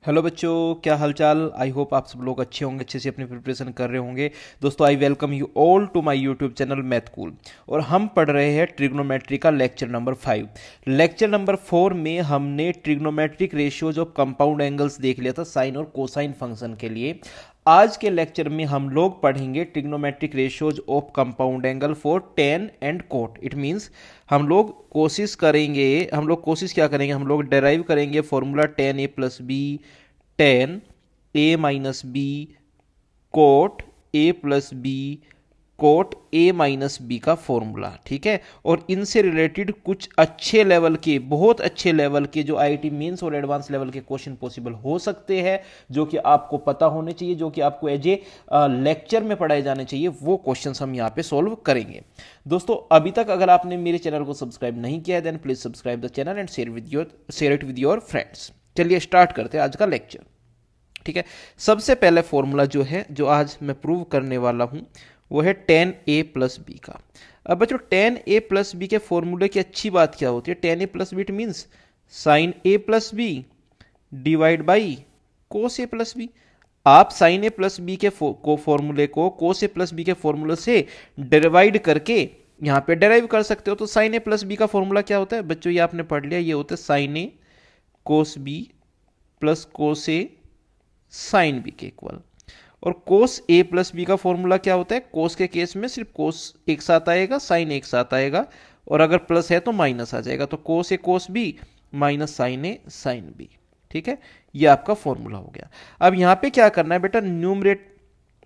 Hello बच्चों, क्या हालचाल। आई होप आप सब लोग अच्छे होंगे, अच्छे से अपनी प्रिपरेशन कर रहे होंगे। दोस्तों, I welcome you all to my YouTube channel math cool. और हम पढ़ रहे हैं ट्रिग्नोमेट्री का लेक्चर नंबर 5। लेक्चर नंबर 4 में हमने trigonometric ratios of compound angles देख लिया था साइन और कोसाइन फंक्शन के लिए। आज के लेक्चर में हम लोग पढ़ेंगे trigonometric ratios of compound angle for tan and cot. It means हम लोग कोशिश क्या करेंगे, हम लोग डेराइव करेंगे formula tan A plus B, tan A minus B cot A plus B cot A minus B का फॉर्मूला। ठीक है, और इनसे रिलेटेड कुछ अच्छे लेवल के, बहुत अच्छे लेवल के जो आईआईटी मेंस और एडवांस लेवल के क्वेश्चन पॉसिबल हो सकते हैं, जो कि आपको पता होने चाहिए, जो कि आपको एज ए लेक्चर में पढ़ाए जाने चाहिए, वो क्वेश्चन हम यहाँ पे सॉल्व करेंगे। दोस्तों, अभी तक अगर आपने मेरे चैनल को सब्सक्राइब नहीं किया है then please subscribe the channel and share it with your friends. चलिए स्टार्ट करते हैं आज का लेक्चर। ठीक है, सबसे पहले फॉर्मूला जो है, जो आज मैं प्रूव करने वाला हूं, वो है टेन ए प्लस बी का। अब बच्चों, टेन ए प्लस बी के फॉर्मूले की अच्छी बात क्या होती है, tan A plus B it means sine A plus B divide by cos A plus B. आप साइन ए प्लस बी के फॉर्मूले को कोस ए प्लस बी के फॉर्मूले से डिवाइड करके यहां पे डेराइव कर सकते हो। तो साइन ए प्लस बी का फॉर्मूला क्या होता है बच्चों, ये आपने पढ़ लिया, ये होता है sign A cos B plus cos A sine B के इक्वल। और कोस ए प्लस बी का फॉर्मूला क्या होता है, कोस के केस में सिर्फ कोस एक साथ आएगा, साइन एक साथ आएगा, और अगर प्लस है तो माइनस आ जाएगा। तो कोस A cos B minus sine A sine B. ठीक है, ये आपका फॉर्मूला हो गया। अब यहां पे क्या करना है बेटा,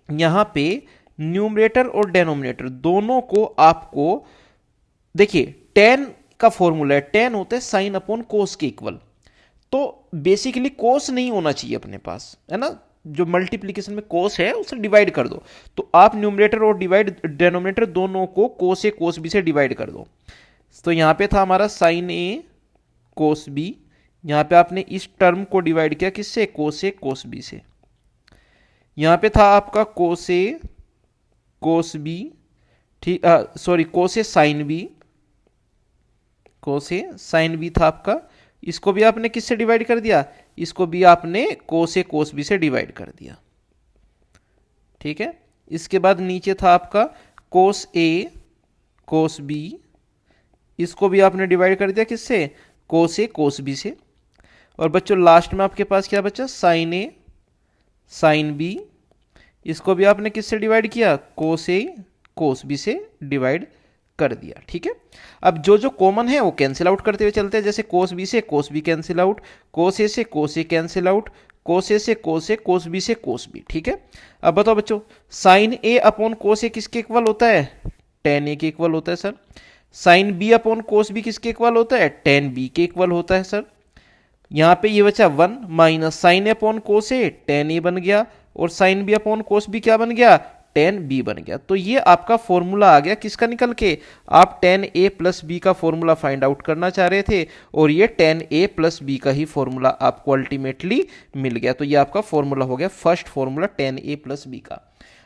यहां पे न्यूमरेटर और डेनोमिनेटर दोनों को आपको, देखिए टेन का फॉर्मूला है, टेन होता है साइन अपॉन कोस के इक्वल। तो बेसिकली कोस नहीं होना चाहिए अपने पास, है ना। जो मल्टीप्लीकेशन में कोस है उसे डिवाइड कर दो। तो आप न्यूमरेटर और डेनोमिनेटर दोनों को कोस ए कोस बी से डिवाइड कर दो। तो यहां पे था हमारा साइन ए कोस बी, यहां पे आपने इस टर्म को डिवाइड किया किससे, कोस ए कोस बी से। यहां पे था आपका कोस ए कोस बी, ठीक, sorry cos A sine B, cos A sine B था आपका। इसको भी आपने किससे डिवाइड कर दिया, इसको भी आपने कोस ए कोस बी से डिवाइड कर दिया। ठीक है, इसके बाद नीचे था आपका कोस ए कोस बी, इसको भी आपने डिवाइड कर दिया किससे, कोस ए कोस बी से। और बच्चों लास्ट में आपके पास क्या बचा, साइन ए साइन बी, इसको भी आपने किससे डिवाइड किया, कोस ए कोस बी से डिवाइड कर दिया। ठीक है, अब जो जो कॉमन है वो कैंसिल आउट करते हुए चलते हैं। जैसे कोस बी से कोस बी कैंसिल आउट, कोस ए से कोस ए कैंसिल आउट, कोस ए से कोस ए, कोस बी से कोस बी। ठीक है, अब बताओ बच्चों, साइन ए अपॉन कोस ए किसके इक्वल होता है, टेन ए के इक्वल होता है sir. Sine B upon cos B किसके इक्वल होता है, टेन बी के इक्वल होता है सर। यहां पे ये बचा one minus sine A upon cos A, tan A बन गया, और sine B upon cos B क्या बन गया, टेन बी बन गया। तो ये आपका फॉर्मूला आ गया किसका निकल के, आप टेन ए प्लस बी का फॉर्मूला फाइंड आउट करना चाह रहे थे, और ये टेन ए प्लस बी का ही फॉर्मूला आपको अल्टीमेटली मिल गया। तो ये आपका फॉर्मूला हो गया, first formula tan A plus B का।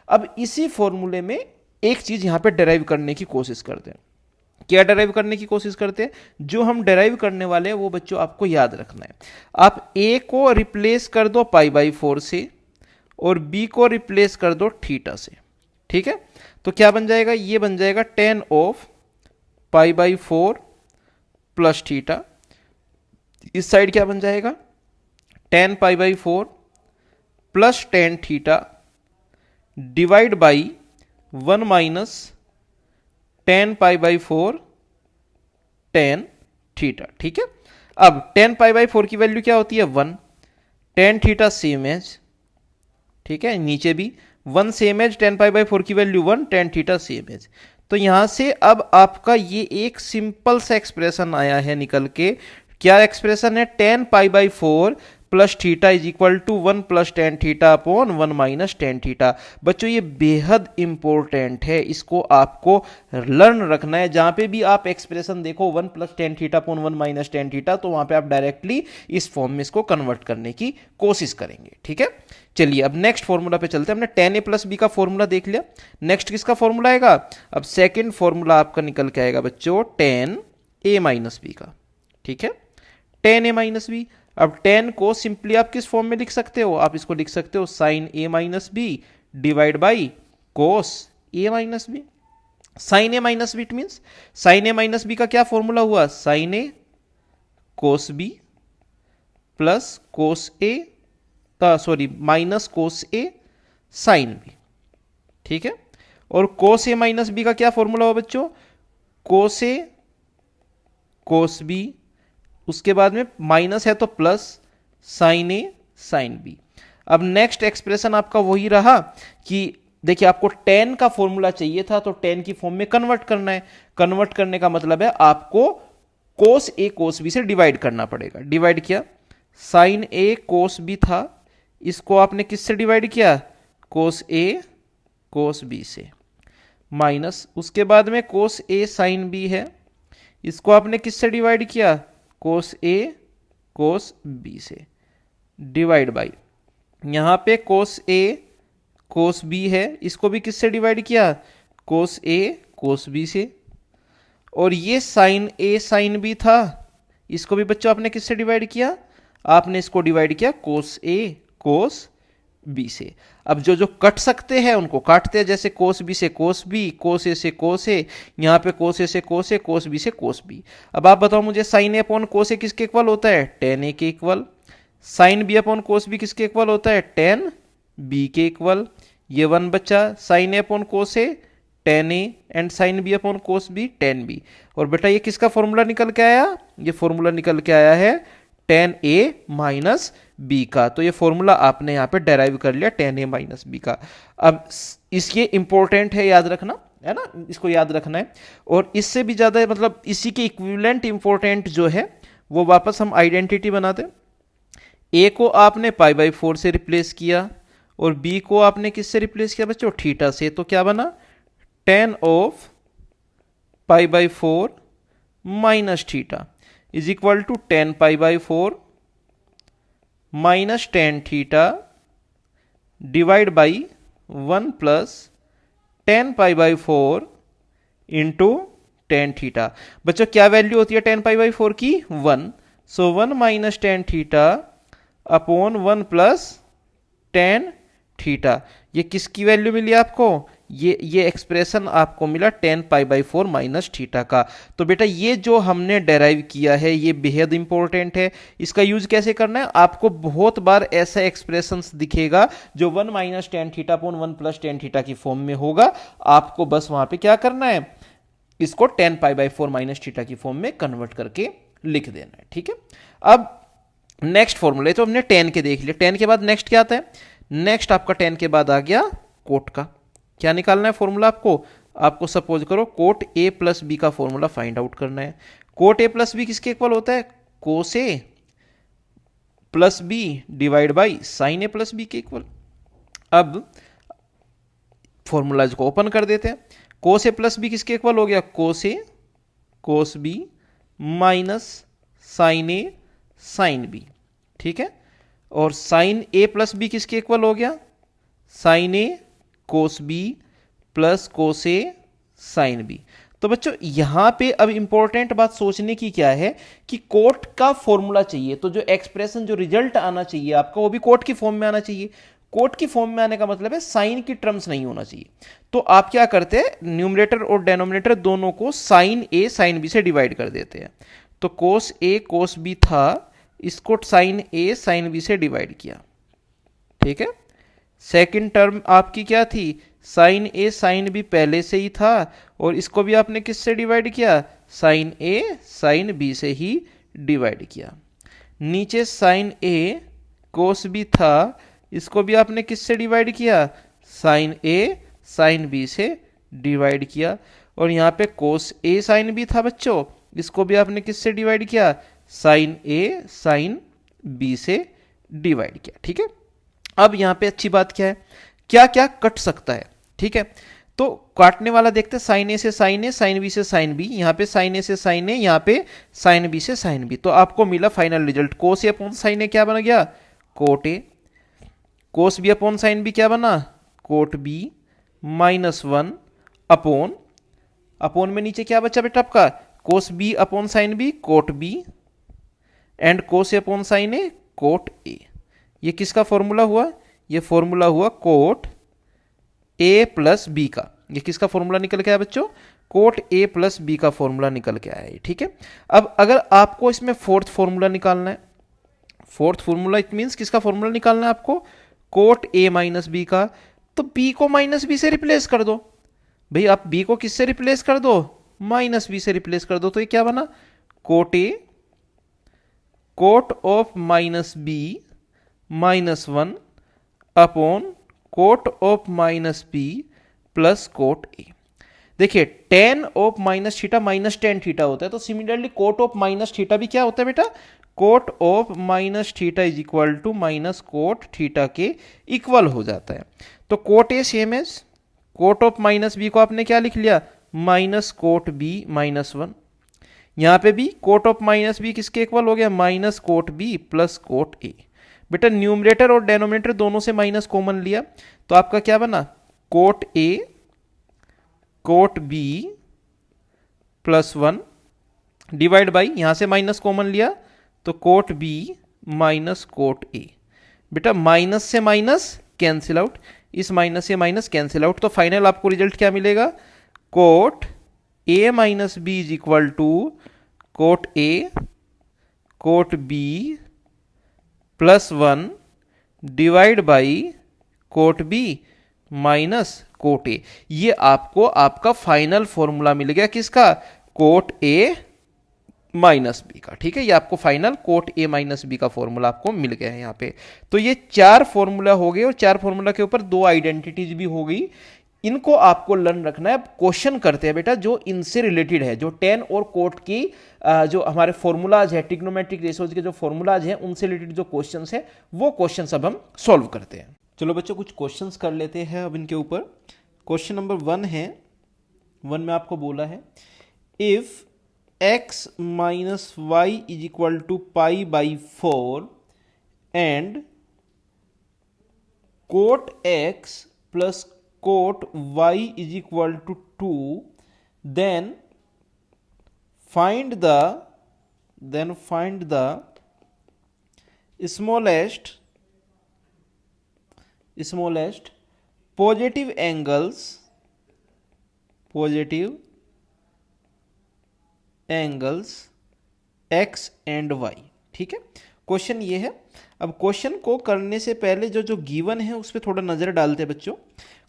अब इसी फॉर्मूले में एक चीज यहां पे डेराइव करने की कोशिश करते हैं। क्या डेराइव करने की कोशिश करते हैं, जो हम डेराइव करने वाले हैं वो बच्चों आपको याद रखना है। आप ए को रिप्लेस कर दो पाई बाई 4 से, और बी को रिप्लेस कर दो थीटा से। ठीक है, तो क्या बन जाएगा, ये बन जाएगा ten of pi by 4 plus theta. इस साइड क्या बन जाएगा, ten pi by 4 plus tan theta divide by one minus ten pi by 4 tan theta. ठीक है, अब टेन पाई बाई 4 की वैल्यू क्या होती है, one, tan theta same as, ठीक है, नीचे भी one same as, tan pi by 4 की value one, tan theta same as. तो यहां से अब आपका ये एक सिंपल सा एक्सप्रेशन आया है निकल के। क्या एक्सप्रेशन है, tan pi by 4 plus theta is equal to one plus tan theta upon one minus tan theta. बच्चों ये बेहद इंपॉर्टेंट है, इसको आपको लर्न रखना है। जहां पे भी आप एक्सप्रेशन देखो one plus tan theta upon one minus tan theta, तो वहां पे आप डायरेक्टली इस फॉर्म में इसको कन्वर्ट करने की कोशिश करेंगे। ठीक है, चलिए अब नेक्स्ट फॉर्मूला पे चलते हैं। हमने टेन ए प्लस बी का फॉर्मूला देख लिया, नेक्स्ट किसका फॉर्मूला आएगा, अब सेकंड फॉर्मूला आपका निकल के आएगा बच्चों टेन ए माइनस बी का। ठीक है, टेन ए माइनस बी। अब टेन को सिंपली आप किस फॉर्म में लिख सकते हो, आप इसको लिख सकते हो sine A minus B divide by cos A minus B. Sine A minus B it means sine A minus B का क्या फॉर्मूला हुआ, sine A cos B plus cos A sorry minus cos A sine B, ठीक है। और कोस A minus B का क्या formula हुआ बच्चों, कोस ए कोस बी, उसके बाद में माइनस है तो plus sign A sine B. अब नेक्स्ट एक्सप्रेशन आपका वही रहा कि देखिए आपको टेन का फॉर्मूला चाहिए था तो टेन की फॉर्म में कन्वर्ट करना है। कन्वर्ट करने का मतलब है आपको कोस ए कोस बी से डिवाइड करना पड़ेगा। डिवाइड किया, साइन ए कोस बी था, इसको आपने किससे डिवाइड किया, कोस ए कोस बी से, माइनस उसके बाद में कोस ए साइन बी है, इसको आपने किससे डिवाइड किया, कोस ए कोस बी से, डिवाइड बाई यहां पे कोस ए कोस बी है, इसको भी किससे डिवाइड किया, कोस ए कोस बी से। और ये साइन ए साइन बी था, इसको भी बच्चों आपने किससे डिवाइड किया, आपने इसको डिवाइड किया कोस ए कोस बी से। अब जो जो कट सकते हैं उनको काटते हैं, जैसे कोस बी से कोस बी, कोस ए से कोस ए, यहां पे कोस ए से कोस ए, कोस बी से कोस बी। अब आप बताओ मुझे साइन ए अपॉन कोस ए किसके इक्वल होता है, टेन ए के equal. Sine B upon cos B किसके इक्वल होता है, टेन बी के इक्वल। ये वन बच्चा, sine A upon cos A tan A and sine B upon cos B tan B. और बेटा ये किसका फॉर्मूला निकल के आया, ये फॉर्मूला निकल के आया है टेन ए माइनस बी का। तो ये फॉर्मूला आपने यहाँ पे डेराइव कर लिया टेन ए माइनस बी का। अब इसके इंपॉर्टेंट है, याद रखना है ना, इसको याद रखना है। और इससे भी ज्यादा मतलब इसी के इक्विवेलेंट इंपॉर्टेंट जो है वो वापस हम आइडेंटिटी बनाते हैं। ए को आपने पाई बाई 4 से रिप्लेस किया और बी को आपने किससे रिप्लेस किया बच्चों, थीटा से। तो क्या बना, tan of pi by 4 minus theta is equal to tan pi by 4 minus tan theta divide by 1 plus tan pi by 4 into tan theta. बच्चों क्या वैल्यू होती है टेन पाई बाई 4 की, 1। सो 1 minus tan theta upon 1 plus tan theta. ये किसकी value मिली आपको, ये expression आपको मिला ten pi by 4 minus theta का। तो बेटा ये जो हमने डेराइव किया है ये बेहद इंपॉर्टेंट है। इसका यूज कैसे करना है, आपको बहुत बार ऐसा एक्सप्रेशन दिखेगा जो 1 minus tan theta upon 1 plus tan theta की फॉर्म में होगा। आपको बस वहां पे क्या करना है, इसको ten pi by 4 minus theta की फॉर्म में कन्वर्ट करके लिख देना है, ठीक है। अब नेक्स्ट फॉर्मूले तो हमने टेन के देख लिया, टेन के बाद नेक्स्ट क्या आता है, नेक्स्ट आपका टेन के बाद आ गया कोट का। क्या निकालना है फॉर्मूला आपको सपोज करो कोट ए प्लस बी का फॉर्मूला फाइंड आउट करना है। कोट ए प्लस बी किसके इक्वल होता है, cos A plus B divide by sine A plus B के इक्वल। अब फॉर्मूलाज को ओपन कर देते हैं। कोस ए प्लस बी किसके इक्वल हो गया, cos A cos B minus sine A sine B, ठीक है। और साइन ए प्लस बी किसके इक्वल हो गया, sign A cos B plus cos A sine B. तो बच्चों यहां पे अब इंपॉर्टेंट बात सोचने की क्या है कि कोट का फॉर्मूला चाहिए, तो जो एक्सप्रेशन जो रिजल्ट आना चाहिए आपका वो भी कोट की फॉर्म में आना चाहिए। कोट की फॉर्म में आने का मतलब है साइन की टर्म्स नहीं होना चाहिए। तो आप क्या करते हैं, न्यूमरेटर और डेनोमिनेटर दोनों को साइन ए साइन बी से डिवाइड कर देते हैं। तो कोस ए कोस बी था, इसको साइन ए साइन बी से डिवाइड किया, ठीक है। सेकंड टर्म आपकी क्या थी, साइन ए साइन बी पहले से ही था और इसको भी आपने किससे डिवाइड किया, साइन ए साइन बी से ही डिवाइड किया। नीचे साइन ए कोस बी था, इसको भी आपने किससे डिवाइड किया, साइन ए साइन बी से डिवाइड किया। और यहाँ पे कोस ए साइन बी था बच्चों, इसको भी आपने किससे डिवाइड किया, साइन ए साइन बी से डिवाइड किया, ठीक है। अब यहां पे अच्छी बात क्या है, क्या क्या कट सकता है, ठीक है। तो काटने वाला देखते हैं, साइन ए से साइन ए, साइन बी से साइन बी, यहां पे साइन ए से साइन ए, यहां पे साइन बी से साइन बी। तो आपको मिला final result cos A upon sine A क्या बन गया, cot A. Cos B upon sine B क्या बना, कोट बी माइनस 1 अपॉन में नीचे क्या बचा बेटा आपका, cos B upon sine B cot B and cos A upon sine A cot A. ये किसका फॉर्मूला हुआ? ये फॉर्मूला हुआ कोट ए प्लस बी का। ये किसका फॉर्मूला निकल के आया बच्चों? कोट ए प्लस बी का फॉर्मूला निकल के आया है, ठीक है। अब अगर आपको इसमें फोर्थ फॉर्मूला निकालना है, फोर्थ फॉर्मूला इट मींस किसका फॉर्मूला निकालना है आपको? कोट ए माइनस बी का। तो बी को माइनस बी से रिप्लेस कर दो भाई। आप बी को किससे रिप्लेस कर दो? माइनस बी से रिप्लेस कर दो। तो ये क्या बना? Cot A cot of minus B minus 1 upon cot of minus B plus cot A. देखिए tan of minus theta minus tan theta होता है, तो similarly cot of minus theta भी क्या होता है बेटा? Cot of minus theta is equal to minus cot theta के इक्वल हो जाता है। तो cot A same as cot of minus B को आपने क्या लिख लिया? Minus cot B minus 1। यहां पे भी कोट ऑफ माइनस बी किसके इक्वल हो गया? Minus cot B plus cot A. बेटा न्यूमरेटर और डेनोमिनेटर दोनों से माइनस कॉमन लिया, तो आपका क्या बना? Cot A cot B plus 1 divide by, यहां से माइनस कॉमन लिया तो cot B minus cot A. बेटा माइनस से माइनस कैंसिल आउट, इस माइनस से माइनस कैंसिल आउट, तो फाइनल आपको रिजल्ट क्या मिलेगा? Cot A minus B is equal to cot A cot B plus 1 divide by cot B minus cot A. ये आपको आपका फाइनल फॉर्मूला मिल गया किसका? कोट ए माइनस बी का, ठीक है। ये आपको final cot A minus B का फॉर्मूला आपको मिल गया है यहाँ पे। तो ये चार फॉर्मूला हो गए और चार फॉर्मूला के ऊपर दो आइडेंटिटीज भी हो गई। इनको आपको लर्न रखना है। क्वेश्चन करते हैं बेटा जो इनसे रिलेटेड है, जो टेन और कोट की जो हमारे फॉर्मूलाज है, ट्रिग्नोमेट्रिक रेशियोज के जो फॉर्मूलाज हैं उनसे रिलेटेड जो क्वेश्चंस है वो क्वेश्चंस अब हम सॉल्व करते हैं। चलो बच्चों कुछ क्वेश्चंस कर लेते हैं अब इनके ऊपर। क्वेश्चन नंबर 1 है, 1 में आपको बोला है if x minus y is equal to pi by 4 and cot x plus cot y is equal to 2 then find the smallest positive angles x and y, ठीक है। क्वेश्चन ये है। अब क्वेश्चन को करने से पहले जो गिवन है उस पर थोड़ा नजर डालते हैं बच्चों।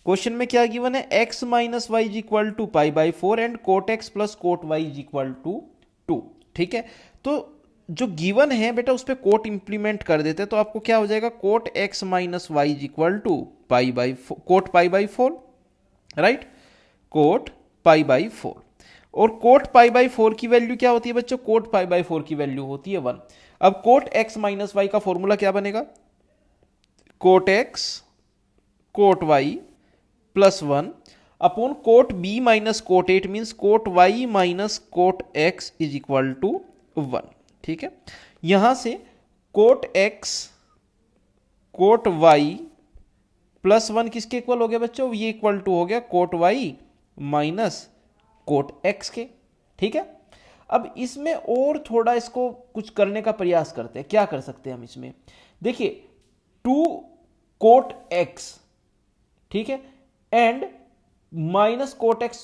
क्वेश्चन में क्या गिवन है? x minus y is equal to pi by 4 and cot x plus cot y is equal to 2, ठीक है। तो जो गिवन है बेटा उस पर कोट इंप्लीमेंट कर देते हैं, तो आपको क्या हो जाएगा? Cot x minus y is equal to pi by cot pi by 4, right, cot pi by 4। और कोट पाई बाई 4 की वैल्यू क्या होती है बच्चों? कोट पाई बाई 4 की वैल्यू होती है 1। अब कोट x माइनस वाई का फॉर्मूला क्या बनेगा? Cot x cot y plus 1 upon cot b minus cot 8 means cot y minus cot x is equal to 1, ठीक है। यहां से cot x cot y plus 1 किसके इक्वल हो गया बच्चों? ये इक्वल टू हो गया cot y minus cot x के, ठीक है। अब इसमें और थोड़ा इसको कुछ करने का प्रयास करते हैं। क्या कर सकते हैं हम इसमें? देखिए 2 कोट x, ठीक है, and minus cot x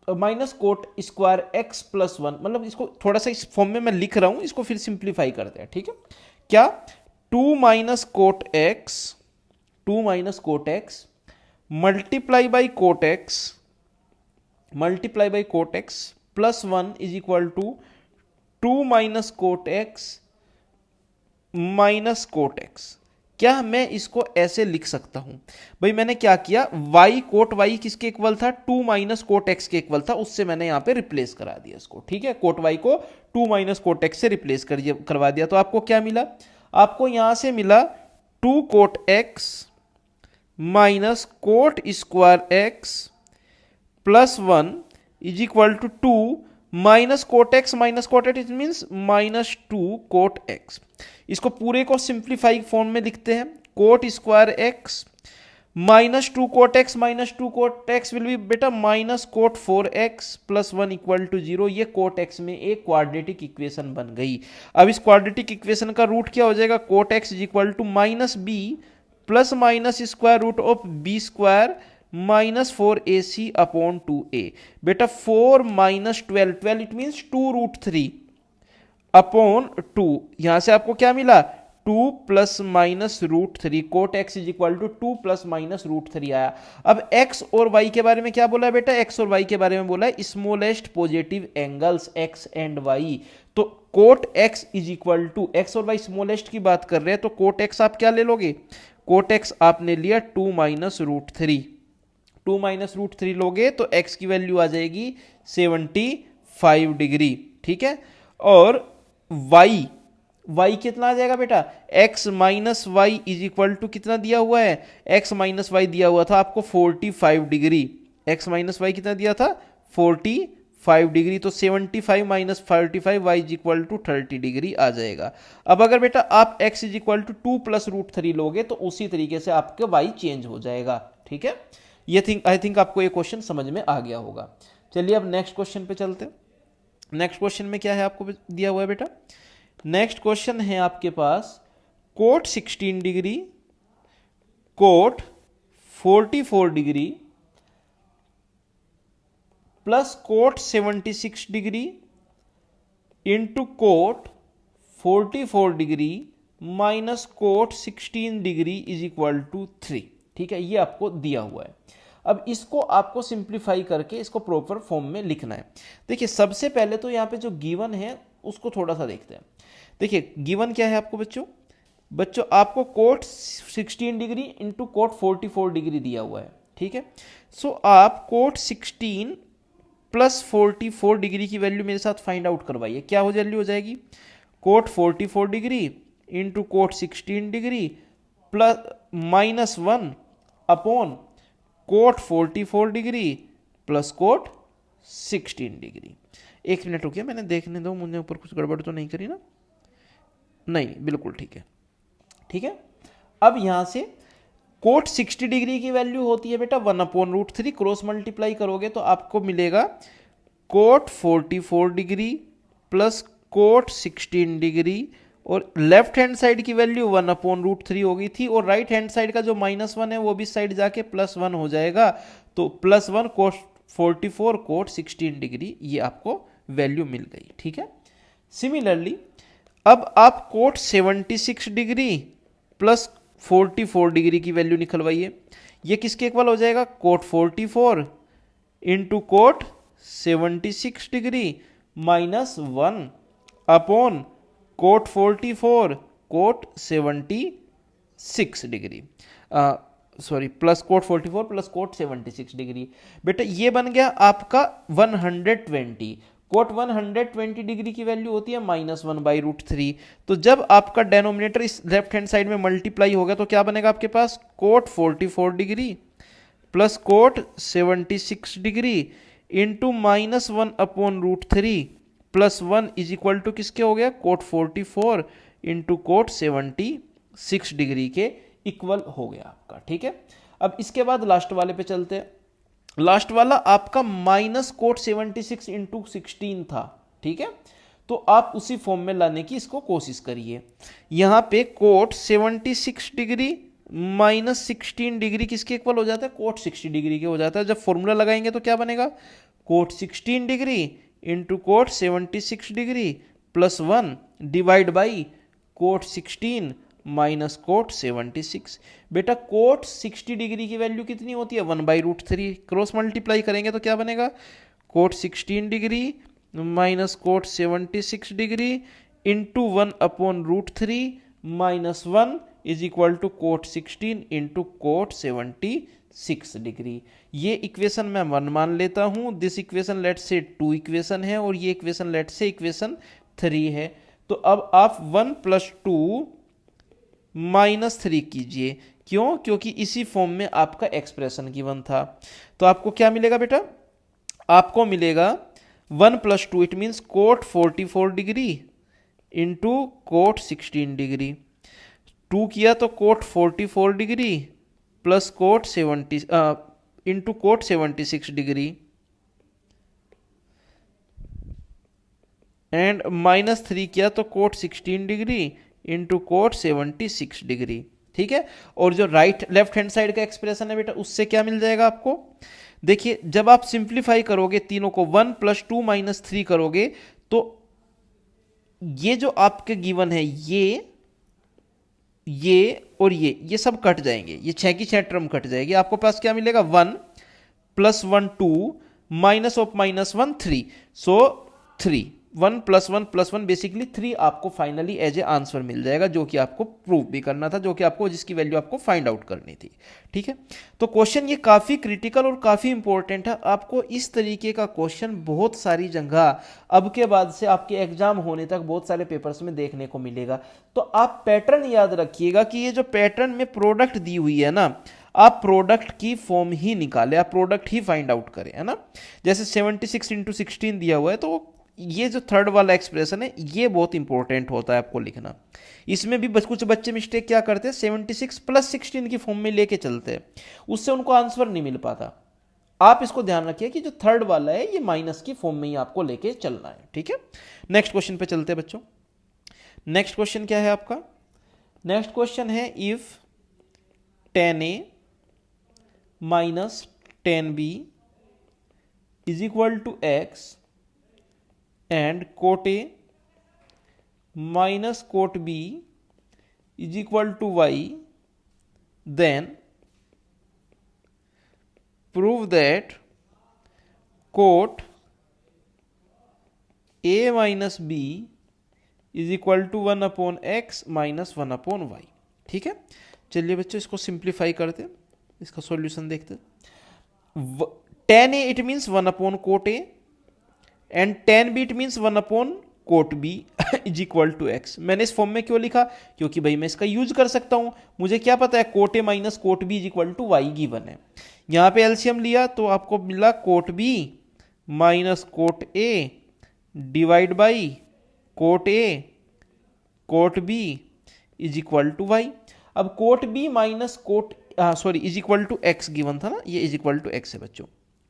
minus cot square x plus 1, मतलब इसको थोड़ा सा इस फॉर्म में मैं लिख रहा हूं, इसको फिर सिंप्लीफाई करते हैं, ठीक है। क्या? 2 minus cot x multiply by cot x plus 1 is equal to 2 minus cot x minus cot x। क्या मैं इसको ऐसे लिख सकता हूं? भाई मैंने क्या किया, y कोट y किसके इक्वल था? 2 माइनस कोट x के इक्वल था, उससे मैंने यहां पे रिप्लेस करा दिया इसको, ठीक है। कोट y को 2 माइनस कोट x से रिप्लेस करवा दिया, तो आपको क्या मिला? आपको यहां से मिला 2 cot x minus cot square x plus 1 is equal to 2 minus cot x minus cot eight, it means minus 2 cot x। इसको पूरे को सिंप्लीफाई फॉर्म में लिखते हैं। Cot square x -2 cot x will be बेटा -cot 4x plus 1 equal to 0। ये cot x में एक क्वाड्रेटिक इक्वेशन बन गई। अब इस क्वाड्रेटिक इक्वेशन का रूट क्या हो जाएगा, cot x is equal to -b plus minus square root of B square -4ac upon 2a। बेटा 4 - 12, 12 इट मीन्स 2√3 अपॉन 2। यहां से आपको क्या मिला, 2 plus minus √3। Cot x is equal to 2 plus minus √3 आया। अब x और y के बारे में क्या बोला है बेटा, x और y के बारे में बोला है smallest positive angles x and y। तो cot x is equal to, x और y स्मॉलेस्ट की बात कर रहे हैं, तो कोट x आप क्या ले लोगे, कोट x आपने लिया 2 माइनस √3। 2 माइनस √3 लोगे तो x की वैल्यू आ जाएगी 75 डिग्री। ठीक है, और y कितना आ जाएगा बेटा, x minus y is equal to कितना दिया हुआ है, x माइनस वाई दिया हुआ था आपको 45 डिग्री। x माइनस वाई कितना दिया था, 45 डिग्री। तो 75 minus 45 y is equal to 30 degree आ जाएगा। अब अगर बेटा आप x is equal to 2 plus √3 लोगे तो उसी तरीके से आपके y चेंज हो जाएगा। ठीक है, ये आई थिंक आपको ये क्वेश्चन समझ में आ गया होगा। चलिए अब नेक्स्ट क्वेश्चन पे चलते हैं। नेक्स्ट क्वेश्चन में क्या है आपको दिया हुआ है बेटा, नेक्स्ट क्वेश्चन है आपके पास cot 16 degree, cot 44 degree plus cot 76 degree into cot 44 degree minus cot 16 degree is equal to 3। ठीक है, ये आपको दिया हुआ है। अब इसको आपको सिंप्लीफाई करके इसको प्रॉपर फॉर्म में लिखना है। देखिए सबसे पहले तो यहाँ पे जो गिवन है उसको थोड़ा सा देखते हैं। देखिए गिवन क्या है आपको बच्चों आपको cot 16 degree into cot 44 degree दिया हुआ है। ठीक है, सो आप कोट 16 प्लस 44 डिग्री की वैल्यू मेरे साथ फाइंड आउट करवाइए। क्या हो वैल्यू हो जाएगी, cot 44 degree into cot 16 degree plus -1 upon cot 44 degree plus cot 16 degree. एक मिनट रुकिए, मैंने देखने दो, मुझे ऊपर कुछ गड़बड़ तो नहीं करी ना, नहीं बिल्कुल ठीक है। ठीक है, अब यहां से कोट 60 डिग्री की वैल्यू होती है बेटा 1/√3, क्रॉस मल्टीप्लाई करोगे तो आपको मिलेगा cot 44 degree plus cot 16 degree, और लेफ्ट हैंड साइड की वैल्यू 1/√3 हो गई थी, और राइट हैंड साइड का जो -1 है वो भी साइड जाके +1 हो जाएगा। तो +1 कोट 44 कोट 16 डिग्री, ये आपको वैल्यू मिल गई। ठीक है, सिमिलरली अब आप कोट 76 डिग्री प्लस 44 डिग्री की वैल्यू निकलवाइए। ये किसके इक्वल हो जाएगा, cot 44 into cot 76 degree -1 upon cot 44 cot 76 degree, sorry plus cot 44 plus cot 76 degree. बेटा ये बन गया आपका 120। कोट 120 डिग्री की वैल्यू होती है -1/√3। तो जब आपका डेनोमिनेटर इस लेफ्ट हैंड साइड में मल्टीप्लाई होगा तो क्या बनेगा आपके पास, cot 44 degree plus cot 76 degree into -1/√3 plus 1 is equal to किसके हो गया, कोट 44 इंटू कोट 76 डिग्री के इक्वल हो गया आपका। ठीक है, अब इसके बाद लास्ट वाले पे चलते हैं। लास्ट वाला आपका माइनस कोट 76 इंटू 16 था। ठीक है, तो आप उसी फॉर्म में लाने की इसको कोशिश करिए। यहां पे कोट 76 डिग्री -16 डिग्री किसके इक्वल हो जाता है, कोट 60 डिग्री के हो जाता है। जब फॉर्मूला लगाएंगे तो क्या बनेगा, cot 16 degree into cot 76 degree plus 1 divide by cot 16 minus cot 76। बेटा कोट 60 डिग्री की वैल्यू कितनी होती है, 1/√3। क्रॉस मल्टीप्लाई करेंगे तो क्या बनेगा, cot 16 degree minus cot 76 degree into 1/√3 minus 1 is equal to cot 16 into cot 76 degree. ये इक्वेशन मैं 1 मान लेता हूं। दिस इक्वेशन लेट से 2 इक्वेशन है, और ये इक्वेशन लेट से इक्वेशन 3 है। तो अब आप 1 + 2 -3 कीजिए। क्यों, क्योंकि इसी फॉर्म में आपका एक्सप्रेशन गिवन था। तो आपको क्या मिलेगा बेटा, आपको मिलेगा 1 + 2 it means cot 44 degree into cot 16 degree. 2 किया तो cot 44 degree plus cot 70 into cot 76 degree and minus 3 किया तो cot 16 degree into cot 76 degree. ठीक है, और जो लेफ्ट हैंड साइड का एक्सप्रेशन है बेटा, उससे क्या मिल जाएगा आपको? देखिए, जब आप सिंप्लीफाई करोगे तीनों को 1 + 2 - 3 करोगे तो ये जो आपके गिवन है ये और ये सब कट जाएंगे, ये 6 की 6 टर्म कट जाएगी। आपको पास क्या मिलेगा? 1 + 1 2 -1 3, सो 3 1 + 1 + 1 बेसिकली 3 आपको फाइनली एज ए आंसर मिल जाएगा, जो कि आपको प्रूव भी करना था, जो कि आपको जिसकी वैल्यू आपको फाइंड आउट करनी थी। ठीक है, तो क्वेश्चन ये काफ़ी क्रिटिकल और काफ़ी इंपॉर्टेंट है। आपको इस तरीके का क्वेश्चन बहुत सारी जगह अब के बाद से आपके एग्जाम होने तक बहुत सारे पेपर्स में देखने को मिलेगा। तो आप पैटर्न याद रखिएगा कि ये जो पैटर्न में प्रोडक्ट दी हुई है ना, आप प्रोडक्ट की फॉर्म ही निकालें, आप प्रोडक्ट ही फाइंड आउट करें, है ना। जैसे 76 × 16 दिया हुआ है, तो ये जो थर्ड वाला एक्सप्रेशन है ये बहुत इंपॉर्टेंट होता है आपको लिखना। इसमें भी कुछ बच्चे मिस्टेक क्या करते हैं, 76 + 16 की फॉर्म में लेके चलते हैं, उससे उनको आंसर नहीं मिल पाता। आप इसको ध्यान रखिए कि जो थर्ड वाला है ये माइनस की फॉर्म में ही आपको लेके चलना है। ठीक है, नेक्स्ट क्वेश्चन पे चलते हैं बच्चों। नेक्स्ट क्वेश्चन क्या है आपका? नेक्स्ट क्वेश्चन है if 10a - 10b = x and cot a - cot b = y, then prove that cot a - b = 1/x - 1/y। ठीक है, चलिए बच्चों इसको सिंप्लीफाई करते हैं, इसका सॉल्यूशन देखते हैं। 10a it means 1/cot a and 10b it means 1/cot b = x। मैंने इस फॉर्म में क्यों लिखा? क्योंकि भाई मैं इसका यूज कर सकता हूं, मुझे क्या पता है cot a - cot b = y given है। यहां पे एलसीएम लिया तो आपको मिला cot b - cot a divide by cot a cot b = y। अब cot b - cot x given था ना, ये x है बच्चों।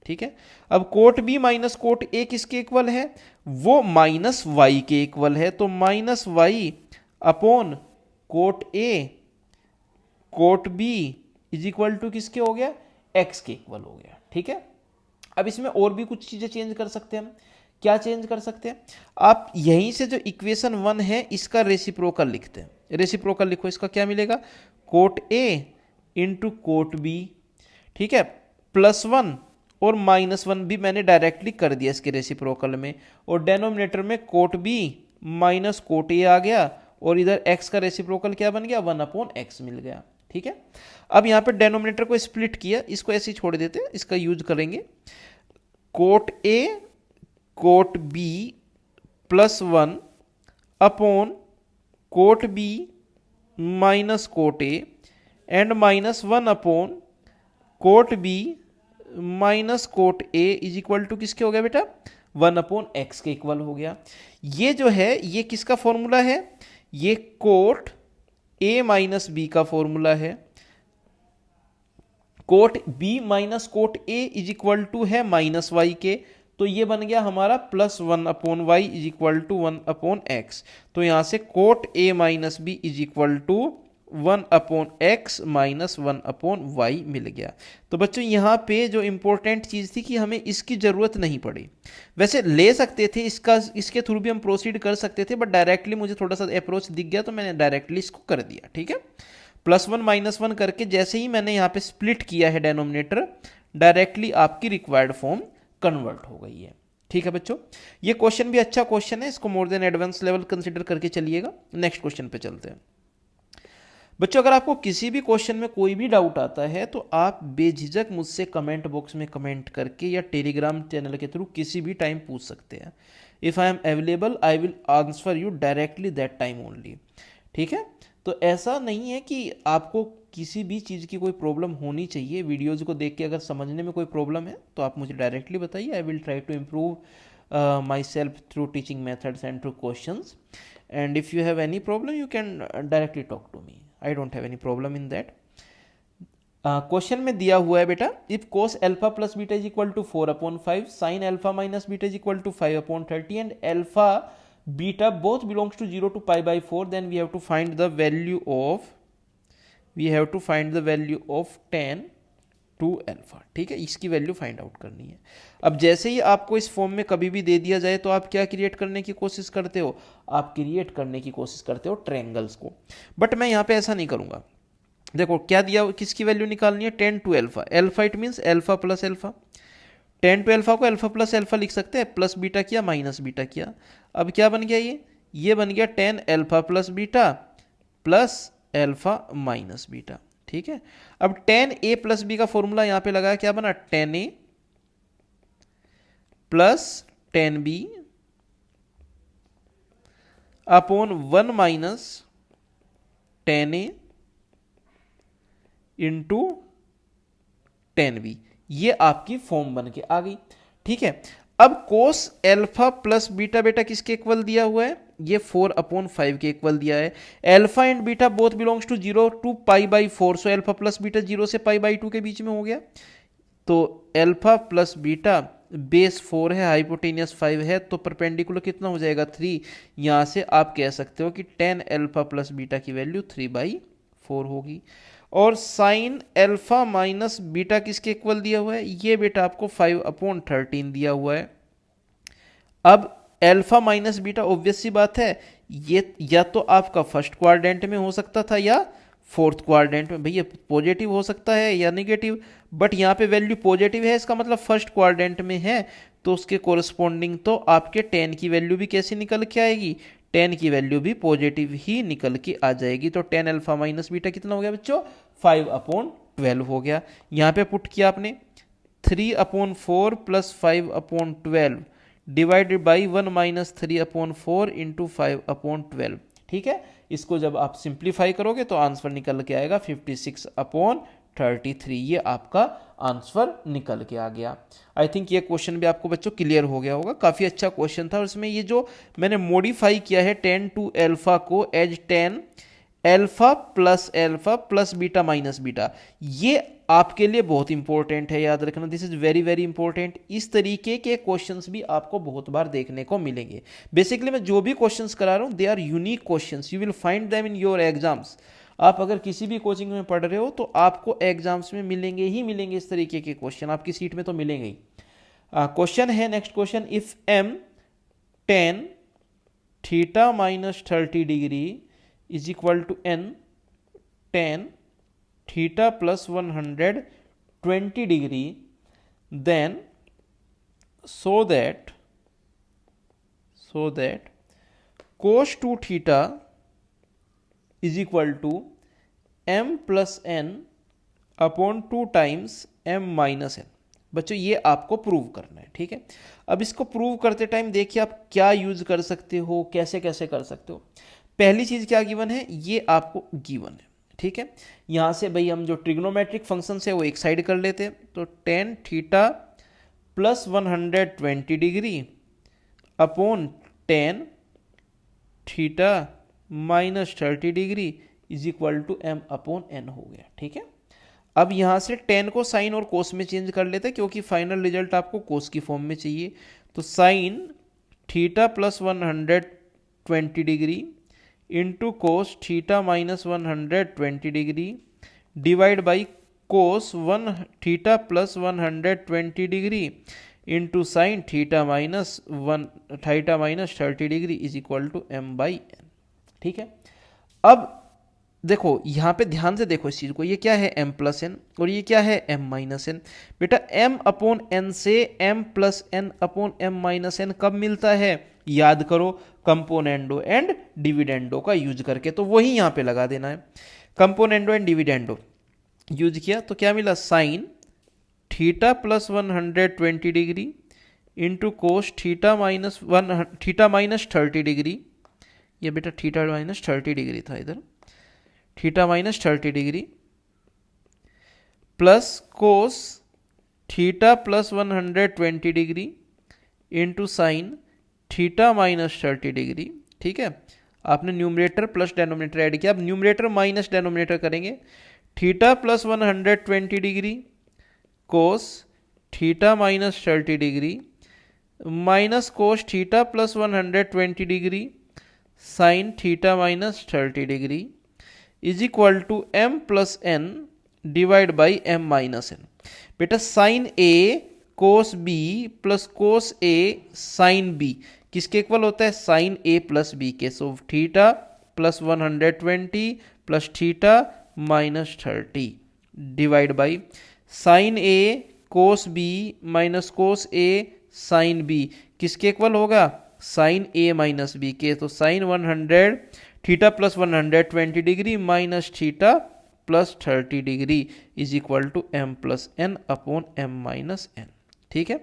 ठीक है, अब cot b - cot a किसके इक्वल है? वो -y के इक्वल है, तो -y upon cot a cot b = किसके हो गया? x के इक्वल हो गया। ठीक है, अब इसमें और भी कुछ चीजें चेंज कर सकते हैं हम। क्या चेंज कर सकते हैं? आप यहीं से जो इक्वेशन 1 है इसका रेसिप्रोकल लिखते हैं। रेसिप्रोकल लिखो, इसका क्या मिलेगा? cot a × cot b। ठीक है, +1 और -1 भी मैंने डायरेक्टली कर दिया इसके रेसिप्रोकल में, और डेनोमिनेटर में cot b - cot a आ गया, और इधर x का रेसिप्रोकल क्या बन गया? 1/x मिल गया। ठीक है, अब यहाँ पे डेनोमिनेटर को स्प्लिट किया, इसको ऐसे ही छोड़ देते हैं, इसका यूज करेंगे। cot a cot b +1 upon cot b - cot a and -1 upon cot b - cot a = किसके हो गया बेटा? 1/x के इक्वल हो गया। ये जो है ये किसका फॉर्मूला है? ये cot a - b का फॉर्मूला है। cot b - cot a = है -y के, तो ये बन गया हमारा +1/y = 1/x। तो यहां से cot a - b = 1/x - 1/y मिल गया। तो बच्चों यहाँ पे जो इंपॉर्टेंट चीज़ थी कि हमें इसकी ज़रूरत नहीं पड़ी। वैसे ले सकते थे, इसके थ्रू भी हम प्रोसीड कर सकते थे, बट डायरेक्टली मुझे थोड़ा सा अप्रोच दिख गया तो मैंने डायरेक्टली इसको कर दिया। ठीक है, +1 - 1 करके जैसे ही मैंने यहाँ पे स्प्लिट किया है डेनोमिनेटर, डायरेक्टली आपकी रिक्वायर्ड फॉर्म कन्वर्ट हो गई है। ठीक है बच्चों, ये क्वेश्चन भी अच्छा क्वेश्चन है, इसको more than advance level consider करके चलिएगा। नेक्स्ट क्वेश्चन पे चलते हैं बच्चों। अगर आपको किसी भी क्वेश्चन में कोई भी डाउट आता है तो आप बेझिझक मुझसे कमेंट बॉक्स में कमेंट करके या टेलीग्राम चैनल के थ्रू किसी भी टाइम पूछ सकते हैं। If I am available I will answer you directly that time only. ठीक है, तो ऐसा नहीं है कि आपको किसी भी चीज़ की कोई प्रॉब्लम होनी चाहिए। वीडियोज़ को देख के अगर समझने में कोई प्रॉब्लम है तो आप मुझे डायरेक्टली बताइए। I will try to improve my self through teaching methods and through questions, and if you have any problem you can directly talk to me. I don't have any problem in that. Question में दिया हुआ है बेटा, if cos alpha plus beta is equal to 4/5, sine alpha minus beta is equal to 5/30 and alpha beta both belongs to 0 to π/4, then we have to find the value of tan two alpha. ठीक है, इसकी value find out करनी है। अब जैसे ही आपको इस form में कभी भी दे दिया जाए तो आप क्या क्रिएट करने की कोशिश करते हो, आप क्रिएट करने की कोशिश करते हो ट्रायंगल्स को। बट मैं यहाँ पे ऐसा नहीं करूँगा। देखो क्या दिया, किसकी वैल्यू निकालनी है, tan two alpha. Alpha it means alpha plus alpha. tan two alpha को अल्फा प्लस अल्फा लिख सकते हैं, प्लस बीटा किया माइनस बीटा किया। अब क्या बन गया, ये बन गया tan alpha plus beta plus alpha minus beta. ठीक है, अब tan a प्लस बी का फॉर्मूला यहां पे लगाया, क्या बना, tan a plus tan b upon 1 minus tan a into tan b। ये आपकी फॉर्म बन के आ गई। ठीक है, अब कोस अल्फा प्लस बीटा बेटा किसके इक्वल दिया हुआ है, ये 4/5 के इक्वल दिया है। Alpha and beta both belongs to 0 to π/4, so alpha plus beta 0 से π/2 के बीच में हो गया। तो अल्फा प्लस बीटा बेस 4 है, हाइपोटेनियस 5 है, तो परपेंडिकुलर कितना हो जाएगा, 3। यहां से आप कह सकते हो कि tan अल्फा प्लस बीटा की वैल्यू 3/4 होगी। और साइन अल्फा माइनस बीटा किसके इक्वल दिया हुआ है, ये बेटा आपको 5/13 दिया हुआ है। अब अल्फा माइनस बीटा ऑब्वियस सी बात है, ये या तो आपका फर्स्ट क्वाड्रेंट में हो सकता था या फोर्थ क्वाड्रेंट में। भैया पॉजिटिव हो सकता है या नेगेटिव, बट यहाँ पे वैल्यू पॉजिटिव है, इसका मतलब फर्स्ट क्वाड्रेंट में है, तो उसके कोरस्पॉन्डिंग तो आपके tan की वैल्यू भी कैसी निकल के आएगी, tan की वैल्यू भी पॉजिटिव ही निकल के आ जाएगी। तो tan अल्फा माइनस बीटा कितना हो गया बच्चों, 5/12 हो गया। यहाँ पे पुट किया आपने 3/4 plus 5/12 divided by 1 minus 3/4 into 5/12। ठीक है, इसको जब आप सिंप्लीफाई करोगे तो आंसर निकल के आएगा 56/33। ये आपका आंसर निकल के आ गया। आई थिंक ये क्वेश्चन भी आपको बच्चों क्लियर हो गया होगा, काफी अच्छा क्वेश्चन था। और इसमें ये जो मैंने मॉडिफाई किया है tan टू अल्फा को as tan alpha plus beta minus beta, ये आपके लिए बहुत इंपॉर्टेंट है, याद रखना, this is very very important. इस तरीके के क्वेश्चंस भी आपको बहुत बार देखने को मिलेंगे। बेसिकली मैं जो भी क्वेश्चंस करा रहा हूं they are unique questions, you will find them in your exams. आप अगर किसी भी कोचिंग में पढ़ रहे हो तो आपको एग्जाम्स में मिलेंगे ही मिलेंगे इस तरीके के क्वेश्चन, आपकी सीट में तो मिलेंगे ही। क्वेश्चन है next question, if m tan theta minus 30 degree is equal to n tan theta plus 120 degree, then so that cos 2 theta is equal to m plus n upon 2 times m minus n। बच्चों ये आपको prove करना है। ठीक है, अब इसको prove करते टाइम देखिए आप क्या यूज कर सकते हो, कैसे कैसे कर सकते हो। पहली चीज क्या गिवन है, ये आपको गिवन है। ठीक है, यहां से भाई हम जो ट्रिग्नोमेट्रिक फंक्शन है वो एक साइड कर लेते हैं। तो tan theta plus 120 degree upon tan theta minus 30 degree is equal to m upon n हो गया। ठीक है, अब यहां से tan को साइन और कोस में चेंज कर लेते हैं, क्योंकि फाइनल रिजल्ट आपको कोस की फॉर्म में चाहिए। तो sine theta plus 120 degree into cos theta minus 120 degree divide by cos 1 theta plus 120 degree into sine theta minus 30 degree is equal to m/n। ठीक है, अब देखो यहां पे ध्यान से देखो इस चीज को, ये क्या है m प्लस n और ये क्या है m माइनस n। बेटा m अपॉन n से m plus n upon m minus n कब मिलता है, याद करो, कंपोनेंडो एंड डिविडेंडो का यूज करके। तो वही यहां पे लगा देना है, कंपोनेंडो एंड डिविडेंडो यूज किया तो क्या मिला, sign theta plus 120 degree into cos theta minus 30 degree. ये बेटा थीटा माइनस 30 डिग्री था इधर, theta minus 30 degree plus cos theta plus 120 degree into sine theta minus 30 degree. ठीक है, आपने न्यूमरेटर प्लस डेनोमिनेटर ऐड किया, अब न्यूमरेटर माइनस डेनोमिनेटर करेंगे। Theta plus 120 degree cos theta minus 30 degree minus cos theta plus 120 degree sine theta minus 30 degree is equal to m plus n divide by m minus n। बेटा sine a cos b plus cos a sine b किसके equal होता है? Sine a plus b के। So theta plus 120 plus theta minus 30 divide by sine a cos b minus cos a sine b किसके equal होगा? Sine a minus b के। तो sine 100 theta plus 120 degree minus theta plus 30 degree is equal to m plus n upon m minus n। ठीक है,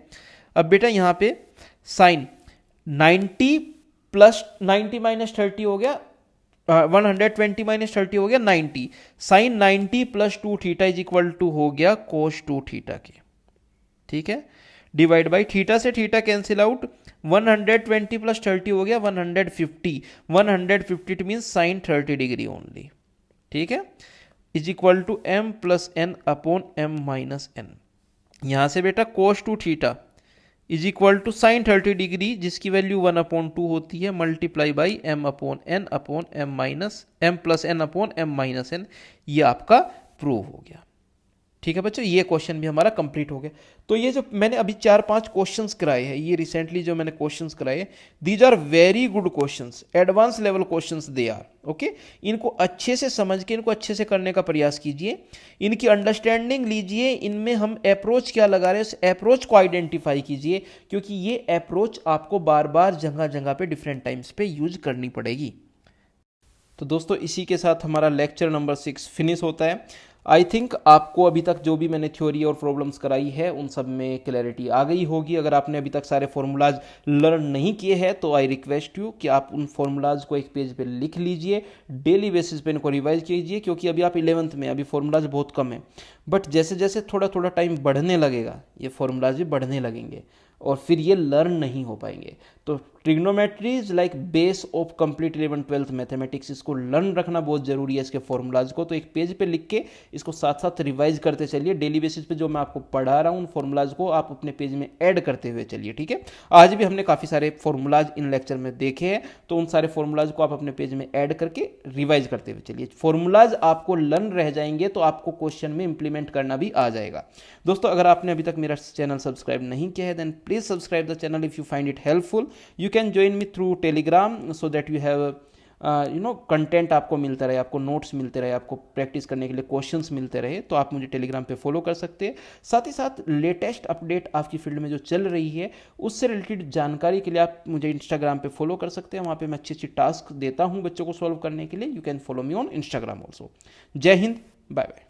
अब बेटा यहाँ पे साइन 90 प्लस 90 माइनस 30 हो गया 120 माइनस 30 हो गया 90। Sine 90 plus 2 theta is equal to हो गया कोस 2 थीटा के। ठीक है, डिवाइड बाई थीटा से थीटा कैंसिल आउट 120 प्लस 30 हो गया 150 150 मीन्स साइन 30 डिग्री ओनली। ठीक है, is equal to m plus n upon m minus n। यहां से बेटा cos 2 theta is equal to sine 30 degree जिसकी वैल्यू 1/2 होती है multiply by m upon m minus m plus n upon m minus n। ये आपका prove हो गया। ठीक है बच्चों, ये क्वेश्चन भी हमारा कंप्लीट हो गया। तो ये जो मैंने अभी 4-5 क्वेश्चंस कराए हैं, ये रिसेंटली जो मैंने क्वेश्चंस कराए, these are very good questions, advance level questions they are. Okay, इनको अच्छे से समझ के इनको अच्छे से करने का प्रयास कीजिए, इनकी अंडरस्टैंडिंग लीजिए, इनमें हम अप्रोच क्या लगा रहे हैं उस अप्रोच को आइडेंटिफाई कीजिए, क्योंकि ये अप्रोच आपको बार बार जगह जगह पे डिफरेंट टाइम्स पे यूज करनी पड़ेगी। तो दोस्तों इसी के साथ हमारा लेक्चर नंबर 6 फिनिश होता है। आई थिंक आपको अभी तक जो भी मैंने थ्योरी और प्रॉब्लम्स कराई है उन सब में क्लैरिटी आ गई होगी। अगर आपने अभी तक सारे फॉर्मूलाज लर्न नहीं किए हैं तो आई रिक्वेस्ट यू कि आप उन फॉर्मूलाज को एक पेज पे लिख लीजिए, डेली बेसिस पे इनको रिवाइज कीजिए, क्योंकि अभी आप 11th में, अभी फॉर्मूलाज बहुत कम है, बट जैसे जैसे थोड़ा थोड़ा टाइम बढ़ने लगेगा ये फॉर्मूलाज भी बढ़ने लगेंगे और फिर ये लर्न नहीं हो पाएंगे। तो trigonometry is like base of complete 11th-12th mathematics, इसको लर्न रखना बहुत जरूरी है, इसके फॉर्मूलाज को। तो एक पेज पे लिख के इसको साथ साथ रिवाइज करते चलिए, डेली बेसिस पे जो मैं आपको पढ़ा रहा हूँ उन फॉर्मूलाज को आप अपने पेज में ऐड करते हुए चलिए। ठीक है, आज भी हमने काफ़ी सारे फॉर्मूलाज इन लेक्चर में देखे हैं, तो उन सारे फॉर्मूलाज को आप अपने पेज में ऐड करके रिवाइज करते हुए चलिए। फॉर्मूलाज आपको लर्न रह जाएंगे तो आपको क्वेश्चन में इंप्लीमेंट करना भी आ जाएगा। दोस्तों अगर आपने अभी तक मेरा चैनल सब्सक्राइब नहीं किया है then please subscribe the channel if you find it helpful. You can join me through Telegram so that you have content आपको मिलता रहे, आपको नोट्स मिलते रहे, आपको प्रैक्टिस करने के लिए क्वेश्चंस मिलते रहे, तो आप मुझे टेलीग्राम पे फॉलो कर सकते हैं। साथ ही साथ लेटेस्ट अपडेट आपकी फील्ड में जो चल रही है उससे रिलेटेड जानकारी के लिए आप मुझे इंस्टाग्राम पे फॉलो कर सकते हैं। वहाँ पे मैं अच्छी अच्छी टास्क देता हूँ बच्चों को सॉल्व करने के लिए। You can follow me on Instagram also. जय हिंद, बाय बाय।